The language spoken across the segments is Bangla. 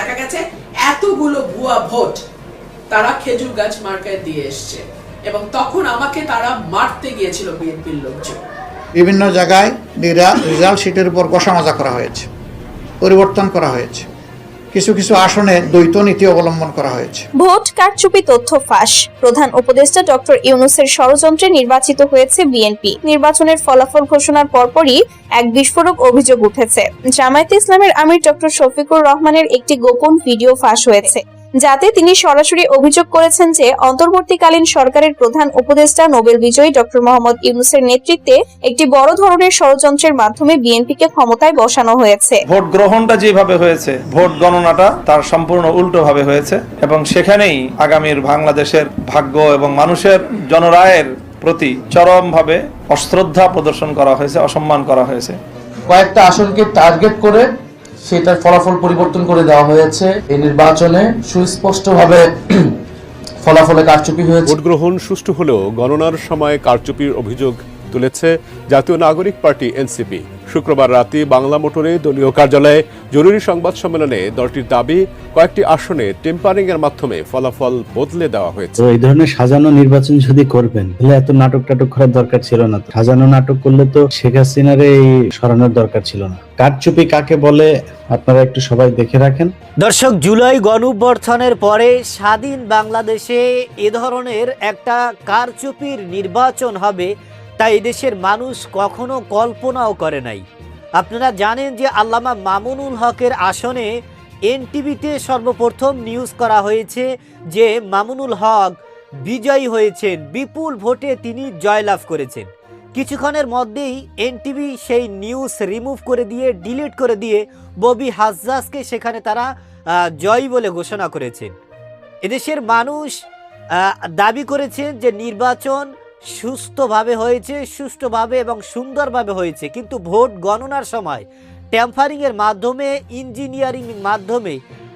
দেখা গেছে এতগুলো ভুয়া ভোট তারা খেজুর গাছ মার্কায় দিয়ে এসছে, এবং তখন আমাকে তারা মারতে গিয়েছিল বিএনপির লোকজন। বিভিন্ন জায়গায় রেজাল্ট শিটের উপর কষামজা করা হয়েছে, পরিবর্তন করা হয়েছে, কিছু কিছু আসনে দ্বৈত নীতি অবলম্বন করা হয়েছে। ভোট কারচুপি তথ্য ফাঁস। প্রধান উপদেষ্টা ডক্টর ইউনূসের ষড়যন্ত্রে নির্বাচিত হয়েছে বিএনপি। নির্বাচনের ফলাফল ঘোষণার পরপরই এক বিস্ফোরক অভিযোগ উঠেছে। জামায়াতে ইসলামের আমির ডক্টর শফিকুর রহমানের একটি গোপন ভিডিও ফাঁস হয়েছে, যাতে তিনি সরাসরি অভিযোগ করেছেন যে অন্তর্বর্তীকালীন সরকারের প্রধান উপদেষ্টা নোবেল বিজয়ী ডক্টর মোহাম্মদ ইউনূসের নেতৃত্বে একটি বড় ধরনের ষড়যন্ত্রের মাধ্যমে বিএনপিকে ক্ষমতায় বসানো হয়েছে। ভোট গ্রহণটা যেভাবে হয়েছে, ভোট গণনাটা তার সম্পূর্ণ উল্টো ভাবে হয়েছে, এবং সেখানেই আগামীর বাংলাদেশের ভাগ্য এবং মানুষের জনরায়ের প্রতি চরমভাবে অশ্রদ্ধা প্রদর্শন করা হয়েছে, অসম্মান করা হয়েছে। কয়েকটা আসনকে টার্গেট করে সেটার ফলাফল পরিবর্তন করে দেওয়া হয়েছে। এই নির্বাচনে সুস্পষ্টভাবে ফলাফলে কারচুপি হয়েছে। ভোট গ্রহণ সুষ্ঠু হলেও গণনার সময় কারচুপির অভিযোগ তুলেছে জাতীয় নাগরিক পার্টি এনসিপি। শুক্রবার রাতে বাংলা মোটরে দলীয় কার্যালয়ে জরুরি সংবাদ সম্মেলনে দলটির দাবি, কয়েকটি আসনে টেম্পারিং এর মাধ্যমে ফলাফল বদলে দেওয়া হয়েছে। এই ধরনের সাজানো নির্বাচন যদি করবেন তাহলে এত নাটক টাটক করার দরকার ছিল না। সাজানো নাটক করলে তো শেখ হাসিনার এই সরানোর দরকার ছিল না। কারচুপি কাকে বলে আপনারা একটু সবাই দেখে রাখেন। দর্শক, জুলাই গণঅভ্যুত্থানের পরে স্বাধীন বাংলাদেশে এ ধরনের একটা কারচুপির নির্বাচন হবে তাই এদেশের মানুষ কখনো কল্পনাও করে নাই। আপনারা জানেন যে আল্লামা মামুনুল হকের আসনে এনটিভিতে সর্বপ্রথম নিউজ করা হয়েছে যে মামুনুল হক বিজয়ী হয়েছেন, বিপুল ভোটে তিনি জয়লাভ করেছেন। কিছুক্ষণের মধ্যেই এনটিভি সেই নিউজ রিমুভ করে দিয়ে, ডিলিট করে দিয়ে ববি হাজ্জাজকে সেখানে তারা জয়ী বলে ঘোষণা করেছেন। এদেশের মানুষ দাবি করেছেন যে নির্বাচন সুস্থভাবে হয়েছে, সুষ্ঠুভাবে এবং সুন্দরভাবে হয়েছে, কিন্তু ভোট গণনার সময় ট্যাম্পারিং এর মাধ্যমে, ইঞ্জিনিয়ারিং মাধ্যমে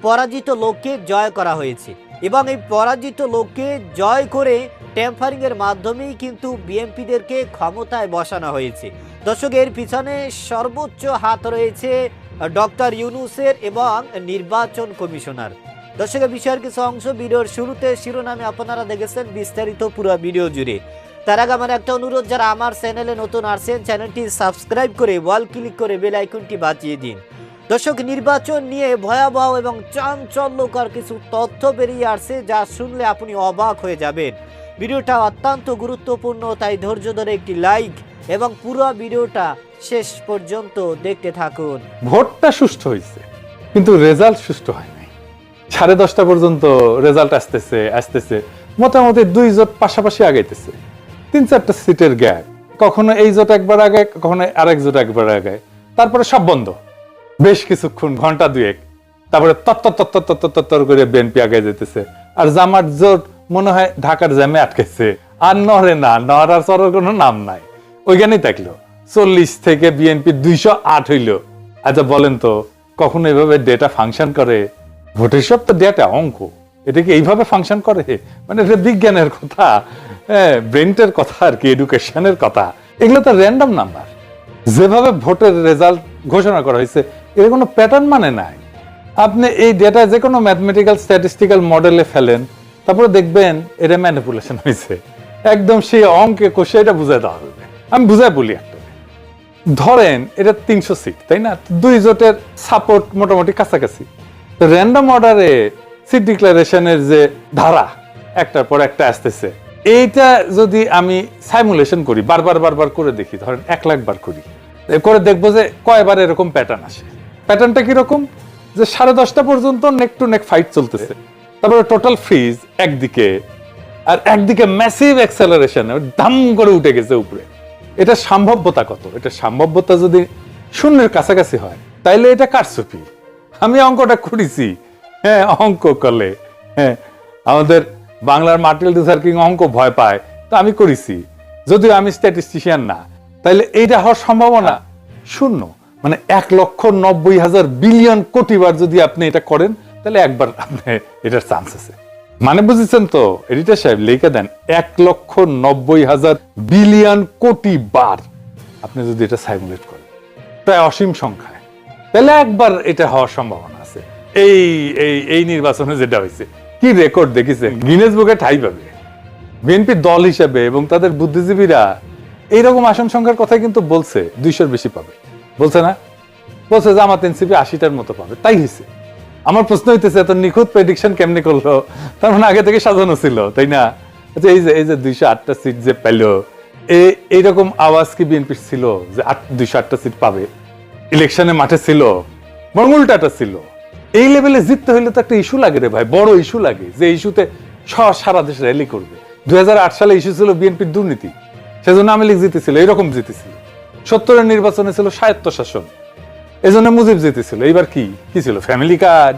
পরাজিত লোককে জয় করা হয়েছে, এবং এই পরাজিত লোককে জয় করে ট্যাম্পারিং এর মাধ্যমেই কিন্তু বিএনপিদেরকে ক্ষমতায় বসানো হয়েছে। দর্শক, এর পিছনে সর্বোচ্চ হাত রয়েছে ডক্টর ইউনূসের এবং নির্বাচন কমিশনার। দর্শকের বিষয়ের কিছু অংশ ভিডিওর শুরুতে শিরোনামে আপনারা দেখেছেন, বিস্তারিত পুরো ভিডিও জুড়ে। তার আগে আমার একটা অনুরোধ, যারা আমার চ্যানেলে নতুন আসছেন চ্যানেলটি সাবস্ক্রাইব করে ওয়াল ক্লিক করে বেল আইকনটি বাজিয়ে দিন। দর্শক, নির্বাচন নিয়ে ভয়াবহ এবং চাঞ্চল্যকর কিছু তথ্য বেরিয়ে আসছে, যা শুনলে আপনি অবাক হয়ে যাবেন। ভিডিওটা অত্যন্ত গুরুত্বপূর্ণ, তাই ধৈর্য ধরে একটি লাইক এবং পুরো ভিডিওটা শেষ পর্যন্ত দেখতে থাকুন। ভোটটা সুষ্ঠু হয়েছে, কিন্তু রেজাল্ট সুষ্ঠু হয় নাই। 10:30 পর্যন্ত রেজাল্ট আসতেছে মোটামুটি 2 জোট পাশাপাশি আগাইতেছে, 3-4টা সিটের গ্যাপ, কখনো এই জোট একবার আগে, কখনো আরেক জোট একবার আগে, তারপরে সব বন্ধ বেশ কিছুক্ষণ, ঘন্টা 2-1, তারপরে তত্তর করে বিএনপি আগে যেতেছে, আর জামাত জোট মনে হয় ঢাকার জ্যামে আটকেছে, আর নড়ে না, নড়ার চড়ার কোনো নাম নাই, ওইখানেই থাকলো। 40 থেকে বিএনপি 208 হইল। আচ্ছা বলেন তো, কখনো এইভাবে ডেটা ফাংশন করে? ভোটের সব তো ডেটা, অঙ্ক, এটা কি এইভাবে ফাংশন করে? মানে এটা বিজ্ঞানের কথা, ব্রেনটের কথা আর কি, এডুকেশনের কথা, এগুলো তো র্যান্ডম নাম্বার। যেভাবে ভোটের রেজাল্ট ঘোষণা করা হয়েছে এর কোনো প্যাটার্ন মানে নাই। আপনি এই ডেটা যে কোনো ম্যাথমেটিক্যাল স্ট্যাটিস্টিক্যাল মডেলে ফেলেন, তারপরে দেখবেন এটা ম্যানিপুলেশন হয়েছে, একদম সেই অঙ্কে কষে এটা বুঝাই দেওয়া হবে। আমি বুঝাই বলি একটা, ধরেন এটা 300 সিট, তাই না? 2 জোটের সাপোর্ট মোটামুটি কাছাকাছি, তো র্যান্ডম অর্ডারে সিট ডিক্লারেশনের যে ধারা একটার পর একটা আসতেছে, এইটা যদি আমি সাইমুলেশন করি, বারবার করে দেখি, ধরেন 1 লাখ বার করি, করে দেখবো যে কয়বার এরকম প্যাটার্ন আসে। প্যাটার্নটা কিরকম? যে 10:30 পর্যন্ত নেক টু নেক ফাইট চলতেছে, তারপরে টোটাল ফ্রিজ একদিকে, আর একদিকে ম্যাসিভ অ্যাক্সেলারেশন, দাম করে উঠে গেছে উপরে। এটা সম্ভাব্যতা কত? এটা সম্ভাব্যতা যদি 0-এর কাছাকাছি হয় তাইলে এটা কারচুপি। আমি অঙ্কটা করেছি, অঙ্ক করলে আমাদের বাংলার মার্টিন লুথার কিং অঙ্ক ভয় পায়, তো আমি করেছি, যদিও আমি স্ট্যাটিস্টিশিয়ান না। তাইলে এইটা হওয়ার সম্ভাবনা 0, মানে 1,90,000 বিলিয়ন কোটি বার যদি আপনি এটা করেন, তাহলে একবার আপনি এটার চান্স আছে। মানে বুঝেছেন তো এডিটর সাহেব, লিখে দেন 1,90,000 বিলিয়ন কোটি বার আপনি যদি এটা সাইমুলেট করেন, প্রায় অসীম সংখ্যায়, তাহলে একবার এটা হওয়ার সম্ভাবনা আছে। এই এই এই নির্বাচনে যেটা হয়েছে, কি রেকর্ড দেখেছেন, গিনেস বুকে ঠাঁই পাবে বিএনপি দল হিসেবে। এবং তাদের বুদ্ধিজীবীরা এইরকম আসন সংখ্যার কথা কিন্তু বলছে 200-র বেশি পাবে, বলছে না? বলছে জামাত এনসিপি 80টার মতো পাবে, তাই হয়েছে। আমার প্রশ্ন হইতেছে এত নিখুঁত প্রেডিকশন কেমনে করলো? তার মানে আগে থেকে সাজানো ছিল, তাই না? আচ্ছা, এই যে 208টা সিট যে পেলো, এইরকম আওয়াজ কি বিএনপির ছিল যে 208টা সিট পাবে? ইলেকশনে মাঠে ছিল, বরং উল্টাটা ছিল। এই লেভেলে জিততে হইলে তো একটা ইস্যু লাগে রে ভাই, বড় ইস্যু লাগে, যে ইস্যুতে সারা দেশ র্যালি করবে। 2008 সালে ইস্যু ছিল বিএনপির দুর্নীতি, সেজন্য আওয়ামী লীগ জিতেছিল, এইরকম জিতেছিল। 70-এর নির্বাচনে ছিল স্বায়ত্তশাসন, এজন্য মুজিব জিতেছিল। এইবার কি ছিল? Family card.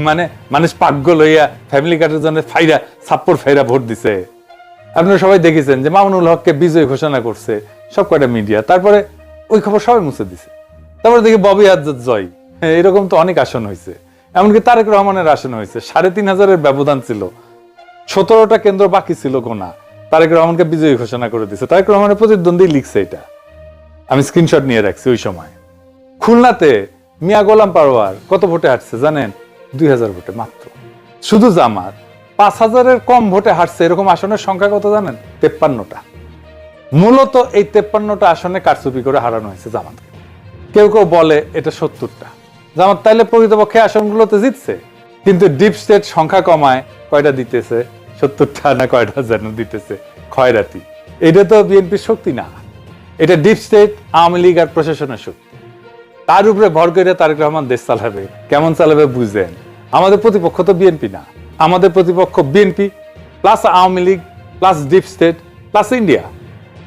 মানে মানুষ পাগল হইয়া ফ্যামিলি কার্ডের জন্য ছাপ্পর ফাইরা ভোট দিছে। আপনারা সবাই দেখেছেন যে মামুনুল হককে বিজয়ী ঘোষণা করছে সব কয়টা মিডিয়া, তারপরে ওই খবর সবাই মুছে দিছে। তারপরে দেখি ববি আজাদ জয়, এরকম তো অনেক আসন হয়েছে। এমনকি তারেক রহমানের আসন হয়েছে, 3,500-এর ব্যবধান ছিল, 17টা কেন্দ্র বাকি ছিল গোনা, তারেক রহমানকে বিজয়ী ঘোষণা করে দিছে। তারেক রহমানের প্রতিদ্বন্দ্বী লিখছে এটা, আমি স্ক্রিনশট নিয়ে রাখছি। ওই সময় খুলনাতে মিয়া গোলাম পারোয়ার কত ভোটে হারছে জানেন? 2000 ভোটে মাত্র। শুধু জামাত 5000-এর কম ভোটে হারছে এরকম আসনের সংখ্যা কত জানেন? 53টা। মূলত এই 53টা আসনে কারচুপি করে হারানো হয়েছে জামাতকে। কেউ কেউ বলে এটা 70টা। জামাত তাইলে প্রকৃতপক্ষে আসনগুলোতে জিতছে, কিন্তু ডিপ স্টেট সংখ্যা কমায় কয়টা দিতেছে? 70টা না কয়টা যেন দিতেছে, খয়রাতি। এটা তো বিএনপির শক্তি না, এটা ডিপ স্টেট, আওয়ামী লীগ আর প্রশাসনের শক্তি। তার উপরে ভর করে তারেক রহমান দেশ চালাবে। কেমন চালাবে বুঝেন? আমাদের প্রতিপক্ষ তো বিএনপি না, আমাদের প্রতিপক্ষ BNP plus Awami League plus deep state plus India.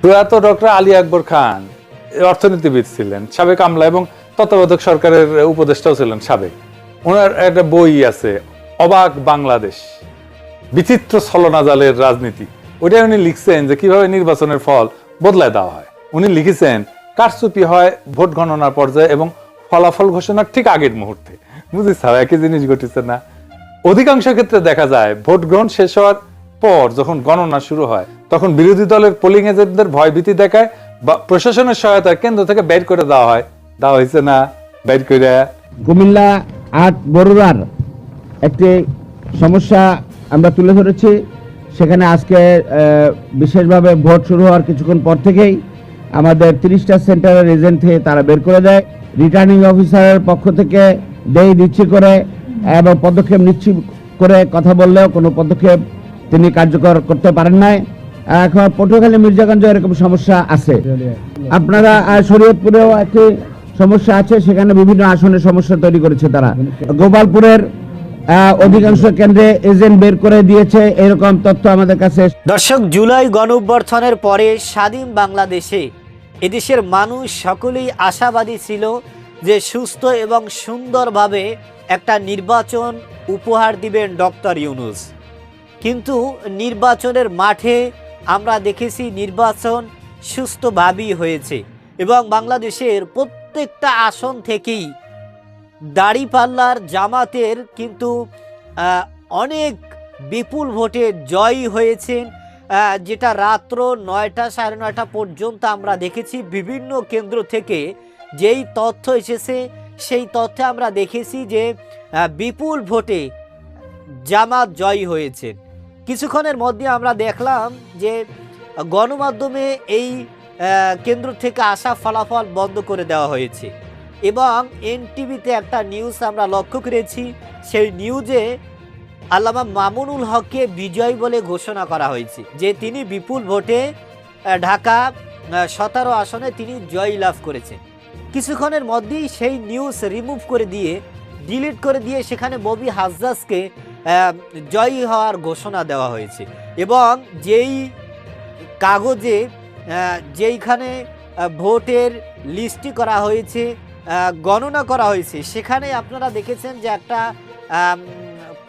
প্রয়াত ডক্টর আলী আকবর খান অর্থনীতিবিদ ছিলেন, সাবেক আমলা এবং তত্ত্বাবধায়ক সরকারের উপদেষ্টাও ছিলেন সাবেক। ওনার একটা বই আছে, অবাক বাংলাদেশ, বিচিত্র ছলনাজালের রাজনীতি। ওইটা উনি লিখছেন যে কিভাবে নির্বাচনের ফল বদলায় দেওয়া হয়। উনি লিখেছেন কারচুপি হয় ভোট গণনার পর্যায়ে এবং ফলাফল ঘোষণার ঠিক আগের মুহূর্তে। বুঝিস, একই জিনিস ঘটেছে না? অধিকাংশ ক্ষেত্রে দেখা যায় ভোট গ্রহণ শেষ হওয়ার পর যখন গণনা শুরু হয় তখন বিরোধী দলের পোলিং এজেন্টদের ভয়ভীতি দেখায় বা প্রশাসনের সহায়তায় কেন্দ্র থেকে বের করে দেওয়া হয়। দেওয়া হয়েছে না? বের করে কুমিল্লা ৮ বরুড়ার একটি সমস্যা আমরা তুলে ধরেছি। সেখানে আজকে বিশেষভাবে ভোট শুরু হওয়ার কিছুক্ষণ পর থেকেই আমাদের 30টা সেন্টারের এজেন্ট থেকে তারা বের করে দেয়। রিটার্নিং অফিসারের পক্ষ থেকে দেই দিচ্ছি করে এবং পদক্ষেপ নিচ্ছি করে কথা বললেও কোনো পদক্ষেপ তিনি কার্যকর করতে পারেন নাই। এখন পটুয়াখালী মির্জাগঞ্জ এরকম সমস্যা আছে। আপনারা শরীয়তপুরেও একটি সমস্যা আছে, সেখানে বিভিন্ন আসনের সমস্যা তৈরি করেছে তারা। গোপালপুরের অধিকাংশ কেন্দ্রে এজেন্ট বের করে দিয়েছে, এরকম তথ্য আমাদের কাছে। দর্শক, জুলাই গণঅভ্যুত্থানের পরে স্বাধীন বাংলাদেশে এদেশের মানুষ সকলেই আশাবাদী ছিল যে সুস্থ এবং সুন্দরভাবে একটা নির্বাচন উপহার দিবেন ডক্টর ইউনূস। কিন্তু নির্বাচনের মাঠে আমরা দেখেছি নির্বাচন সুস্থভাবেই হয়েছে এবং বাংলাদেশের প্রত্যেকটা আসন থেকেই দাঁড়িপাল্লার জামাতের কিন্তু অনেক বিপুল ভোটে জয়ী হয়েছেন, যেটা রাত্র 9টা 9:30 পর্যন্ত আমরা দেখেছি। বিভিন্ন কেন্দ্র থেকে যেই তথ্য এসেছে সেই তথ্যে আমরা দেখেছি যে বিপুল ভোটে জামাত জয়ী হয়েছে। কিছুক্ষণের মধ্যে আমরা দেখলাম যে গণমাধ্যমে এই কেন্দ্র থেকে আসা ফলাফল বন্ধ করে দেওয়া হয়েছে এবং এনটিভিতে একটা নিউজ আমরা লক্ষ্য করেছি। সেই নিউজে আল্লামা মামুনুল হককে বিজয়ী বলে ঘোষণা করা হয়েছে, যে তিনি বিপুল ভোটে ঢাকা 17 আসনে তিনি জয় লাভ করেছেন। কিছুক্ষণের মধ্যেই সেই নিউজ রিমুভ করে দিয়ে ডিলিট করে দিয়ে সেখানে ববি হাজ্জাজকে জয়ী হওয়ার ঘোষণা দেওয়া হয়েছে এবং যেই কাগজে যেইখানে ভোটের লিস্টটি করা হয়েছে, গণনা করা হয়েছে, সেখানে আপনারা দেখেছেন যে একটা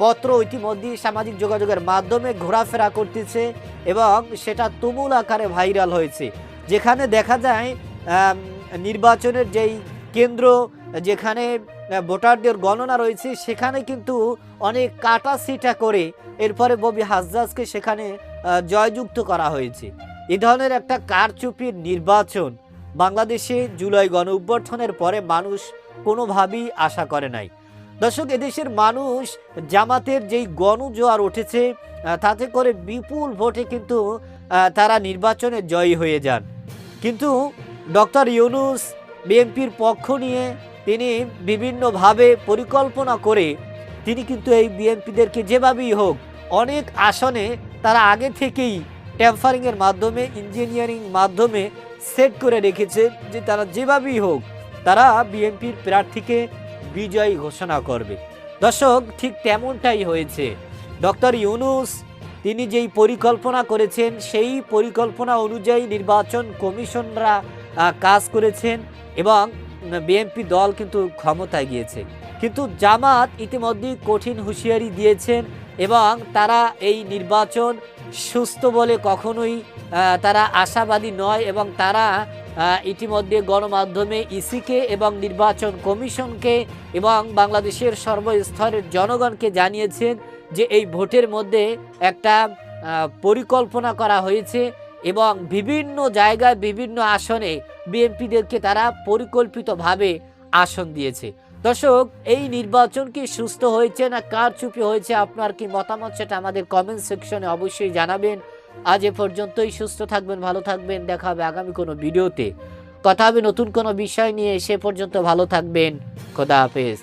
পত্র ইতিমধ্যেই সামাজিক যোগাযোগের মাধ্যমে ঘোরাফেরা করতেছে এবং সেটা তুমুল আকারে ভাইরাল হয়েছে, যেখানে দেখা যায় নির্বাচনের যেই কেন্দ্র যেখানে ভোটারদের গণনা রয়েছে সেখানে কিন্তু অনেক কাটা ছিটা করে এরপরে ববি হাজ্জাজকে সেখানে জয়যুক্ত করা হয়েছে। এ ধরনের একটা কারচুপির নির্বাচন বাংলাদেশে জুলাই গণঅভ্যুত্থানের পরে মানুষ কোনোভাবেই আশা করে নাই। দর্শক, এদেশের মানুষ জামাতের যেই গণজোয়ার উঠেছে তাতে করে বিপুল ভোটে কিন্তু তারা নির্বাচনে জয়ী হয়ে যান। কিন্তু ডক্টর ইউনূস বিএনপির পক্ষ নিয়ে তিনি বিভিন্নভাবে পরিকল্পনা করে তিনি কিন্তু এই বিএনপিদেরকে যেভাবেই হোক অনেক আসনে তারা আগে থেকেই ট্যাম্পারিংয়ের মাধ্যমে, ইঞ্জিনিয়ারিং মাধ্যমে সেট করে রেখেছে যে তারা যেভাবেই হোক তারা বিএনপির প্রার্থীকে বিজয়ী ঘোষণা করবে। দর্শক, ঠিক তেমনটাই হয়েছে। ডক্টর ইউনূস তিনি যেই পরিকল্পনা করেছেন সেই পরিকল্পনা অনুযায়ী নির্বাচন কমিশনরা কাজ করেছেন এবং বিএনপি দল কিন্তু ক্ষমতায় গিয়েছে। কিন্তু জামাত ইতিমধ্যেই কঠিন হুঁশিয়ারি দিয়েছেন এবং তারা এই নির্বাচন সুস্থ বলে কখনোই তারা আশাবাদী নয় এবং তারা ইতিমধ্যে গণমাধ্যমে ইসিকে এবং নির্বাচন কমিশনকে এবং বাংলাদেশের সর্বস্তরের জনগণকে জানিয়েছেন যে এই ভোটের মধ্যে একটা পরিকল্পনা করা হয়েছে এবং বিভিন্ন জায়গায় বিভিন্ন আসনে বিএনপিদেরকে তারা পরিকল্পিতভাবে আসন দিয়েছে। দর্শক, এই নির্বাচন কি সুস্থ হয়েছে না কারচুপি হয়েছে, আপনার কি মতামত সেটা আমাদের কমেন্ট সেকশনে অবশ্যই জানাবেন। আজ এ পর্যন্তই। সুস্থ থাকবেন, ভালো থাকবেন। দেখা হবে আগামী কোনো ভিডিওতে, কথা হবে নতুন কোনো বিষয় নিয়ে। সে পর্যন্ত ভালো থাকবেন। খোদা হাফেজ।